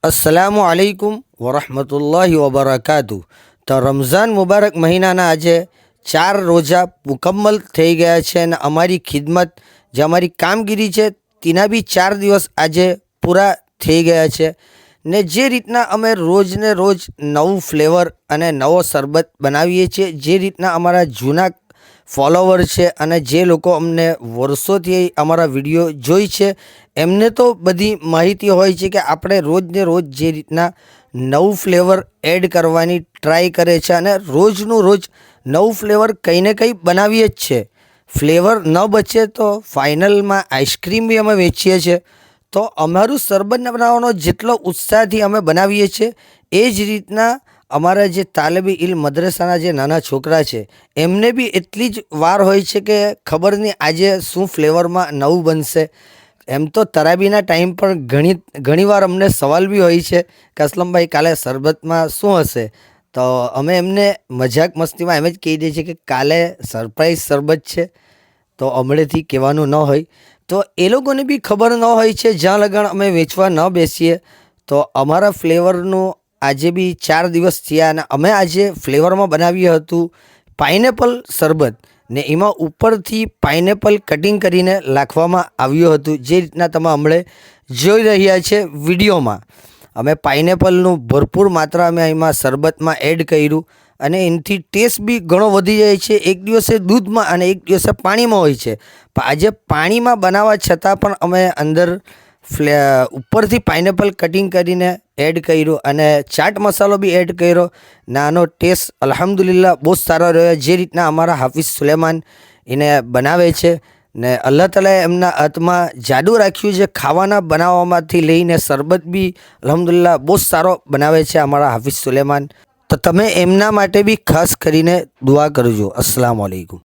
अस्सलामु अलैकुम वरहमतुल्लाहि वबरकातुह। तो रमज़ान मुबारक महीनाना આજે 4 રોજા મુકમ્મલ થઈ ગયા છે અને અમારી ખિદમત જે અમારી કામગીરી છે તેના બી 4 દિવસ આજે પૂરા થઈ ગયા છે ને જે રીતના અમે રોજને રોજ નવું ફ્લેવર અને નવો શરબત બનાવીએ છીએ, જે રીતના અમારા જૂના ફોલોવર છે અને જે લોકો અમને વર્ષોથી અમારા વિડીયો જોઈ છે એમને તો બધી માહિતી હોય છે કે આપણે રોજને રોજ જે રીતના નવું ફ્લેવર એડ કરવાની ટ્રાય કરે છે અને રોજનું રોજ નવું ફ્લેવર કંઈ ને કંઈ બનાવીએ જ છે. ફ્લેવર ન બચે તો ફાઇનલમાં આઈસ્ક્રીમ બી અમે વેચીએ છીએ. તો અમારું શરબત બનાવવાનો જેટલો ઉત્સાહથી અમે બનાવીએ છીએ એ જ રીતના અમારા જે તાલિબી ઇલ્મ મદ્રસાના જે નાના છોકરા છે એમને બી એટલી જ વાર હોય છે કે ખબર નહીં આજે શું ફ્લેવરમાં નવું બનશે. એમ તો તરાબીના ટાઈમ પર ઘણીવાર અમને સવાલ બી હોય છે કે અસલમભાઈ કાલે શરબતમાં શું હશે. તો અમે એમને મજાક મસ્તીમાં એમ જ કહી દઈએ છીએ કે કાલે સરપ્રાઈઝ શરબત છે, તો હમણાંથી કહેવાનું ન હોય. તો એ લોકોને બી ખબર ન હોય છે જ્યાં લગન અમે વેચવા ન બેસીએ. તો અમારા ફ્લેવરનું આજે બી 4 દિવસ થયા અને અમે આજે ફ્લેવરમાં બનાવ્યું હતું પાઇનેપલ શરબત ને એમાં ઉપરથી પાઇનેપલ કટિંગ કરીને નાખવામાં આવ્યું હતું, જે રીતના તમે હમણાં જોઈ રહ્યા છે વિડીયોમાં. અમે પાઇનેપલનું ભરપૂર માત્રા અમે એમાં શરબતમાં એડ કર્યું અને એનાથી ટેસ્ટ બી ઘણો વધી જાય છે. એક દિવસે દૂધમાં અને એક દિવસે પાણીમાં હોય છે, પણ આજે પાણીમાં બનાવવા છતાં પણ અમે અંદર ઉપરથી પાઇનેપલ કટિંગ કરીને એડ કર્યું અને ચાટ મસાલો બી એડ કર્યો. આનો ટેસ્ટ અલ્હમ્દુલિલ્લાહ બહુ સારો રહ્યો, જે રીતના અમારા હાફિઝ સુલેમાન એને બનાવે છે ને અલ્લાહ તાલાએ એમના હાથમાં જાદુ રાખ્યું છે. ખાવાના બનાવવામાંથી લઈને શરબત બી અલ્હમ્દુલિલ્લાહ બહુ સારો બનાવે છે અમારા હાફિઝ સુલેમાન. તો તમે એમના માટે બી ખાસ કરીને દુઆ કરજો. અસ્સલામુ અલૈકુમ.